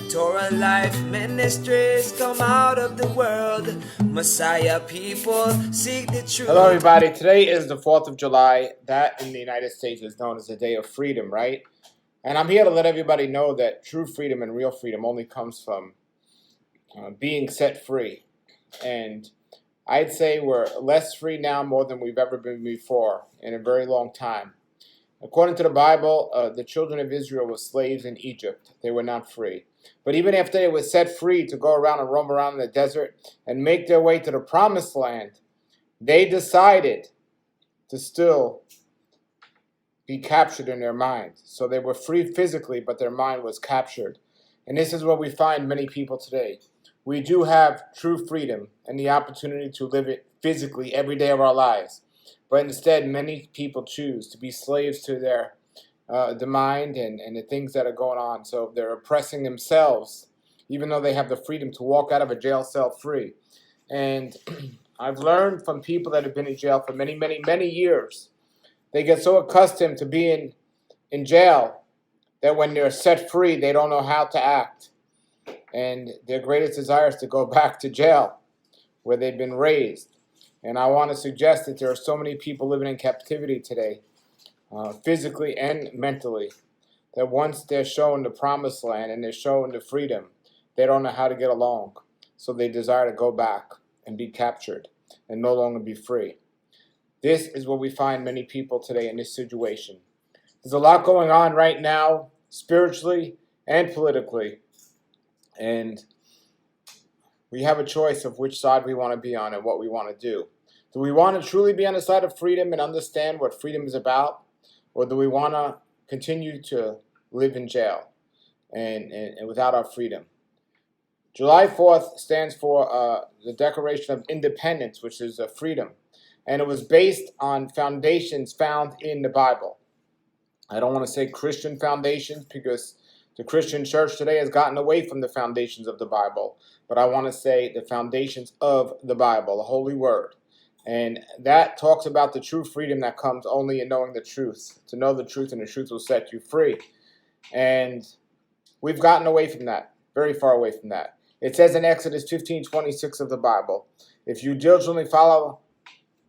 Torah life ministries come out of the world. Messiah people seek the truth. Hello everybody, today is the 4th of July. That in the United States is known as the Day of Freedom, right? And I'm here to let everybody know that true freedom and real freedom only comes from being set free. And I'd say we're less free now more than we've ever been before in a very long time. According to the Bible, the children of Israel were slaves in Egypt. They were not free. But even after they were set free to go around and roam around in the desert and make their way to the promised land, they decided to still be captured in their mind. So they were free physically, but their mind was captured. And this is what we find many people today. We do have true freedom and the opportunity to live it physically every day of our lives. But instead, many people choose to be slaves to their the mind and the things that are going on. So they're oppressing themselves, even though they have the freedom to walk out of a jail cell free. And I've learned from people that have been in jail for many, many, many years, they get so accustomed to being in jail that when they're set free, they don't know how to act. And their greatest desire is to go back to jail where they've been raised. And I want to suggest that there are so many people living in captivity today, physically and mentally, that once they're shown the promised land and they're shown the freedom, they don't know how to get along. So they desire to go back and be captured and no longer be free. This is what we find many people today in this situation. There's a lot going on right now, spiritually and politically. And we have a choice of which side we want to be on and what we want to do. Do we want to truly be on the side of freedom and understand what freedom is about? Or do we want to continue to live in jail and without our freedom? July 4th stands for the Declaration of Independence, which is freedom. And it was based on foundations found in the Bible. I don't want to say Christian foundations because the Christian church today has gotten away from the foundations of the Bible. But I want to say the foundations of the Bible, the Holy Word. And that talks about the true freedom that comes only in knowing the truth. To know the truth, and the truth will set you free. And we've gotten away from that, very far away from that. It says in Exodus 15:26 of the Bible, if you diligently follow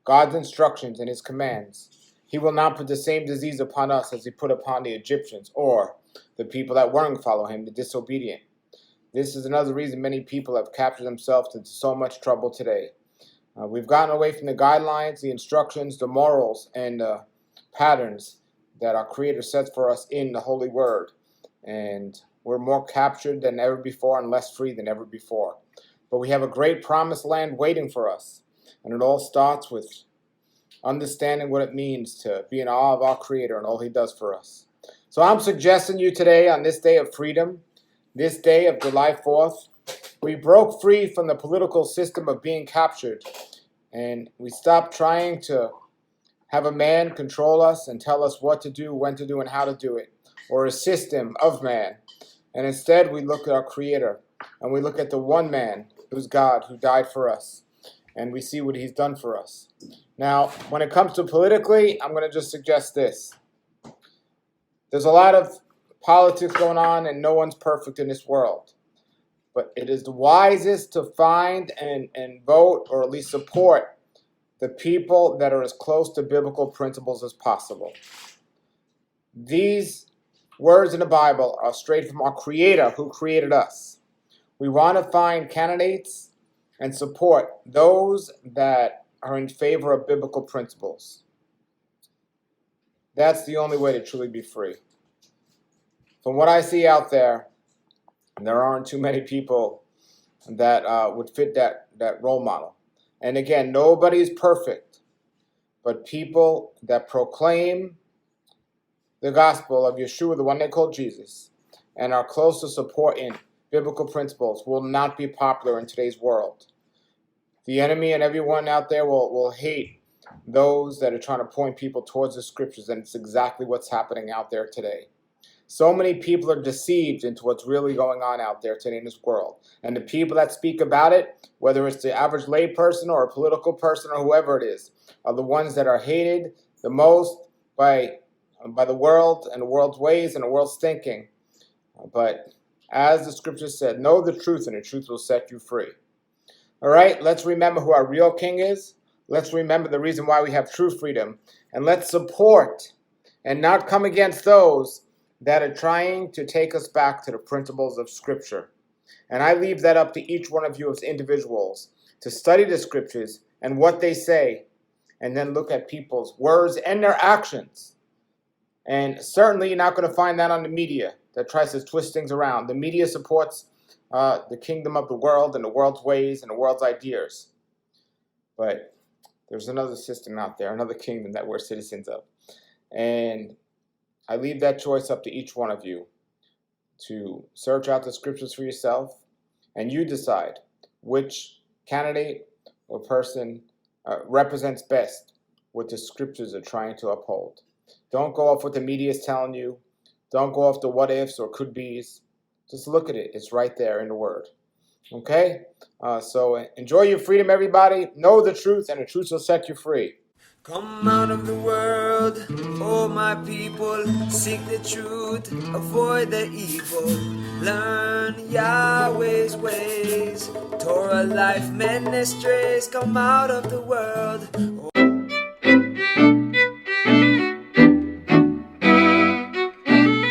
God's instructions and his commands, he will not put the same disease upon us as he put upon the Egyptians or the people that weren't following him, the disobedient. This is another reason many people have captured themselves into so much trouble today. We've gotten away from the guidelines, the instructions, the morals, and patterns that our Creator sets for us in the Holy Word. And we're more captured than ever before and less free than ever before. But we have a great promised land waiting for us. And it all starts with understanding what it means to be in awe of our Creator and all he does for us. So I'm suggesting you today on this day of freedom, this day of July 4th, we broke free from the political system of being captured, and we stopped trying to have a man control us and tell us what to do, when to do, and how to do it, or a system of man. And instead, we look at our Creator, and we look at the one man, who's God, who died for us, and we see what he's done for us. Now, when it comes to politically, I'm going to just suggest this. There's a lot of politics going on, and no one's perfect in this world. But it is the wisest to find and vote, or at least support, the people that are as close to biblical principles as possible. These words in the Bible are straight from our Creator who created us. We want to find candidates and support those that are in favor of biblical principles. That's the only way to truly be free. From what I see out there aren't too many people that would fit that role model. And again, nobody's perfect, but people that proclaim the gospel of Yeshua, the one they call Jesus, and are close to supporting biblical principles will not be popular in today's world. The enemy and everyone out there will hate those that are trying to point people towards the scriptures, and it's exactly what's happening out there today. So many people are deceived into what's really going on out there today in this world. And the people that speak about it, whether it's the average lay person or a political person or whoever it is, are the ones that are hated the most by the world and the world's ways and the world's thinking. But As the scripture said, know the truth and the truth will set you free. All right, let's remember who our real king is. Let's remember the reason why we have true freedom. And let's support and not come against those that are trying to take us back to the principles of scripture. And I leave that up to each one of you as individuals to study the scriptures and what they say, and then look at people's words and their actions. And certainly you're not going to find that on the media that tries to twist things around. The media supports the kingdom of the world and the world's ways and the world's ideas. But there's another system out there, another kingdom that we're citizens of. And I leave that choice up to each one of you to search out the scriptures for yourself, and you decide which candidate or person represents best what the scriptures are trying to uphold. Don't go off what the media is telling you. Don't go off the what ifs or could be's. Just look at it. It's right there in the word. Okay? So enjoy your freedom, everybody. Know the truth, and the truth will set you free. Come out of the world, oh my people, seek the truth, avoid the evil, learn Yahweh's ways. Torah Life Ministries, come out of the world,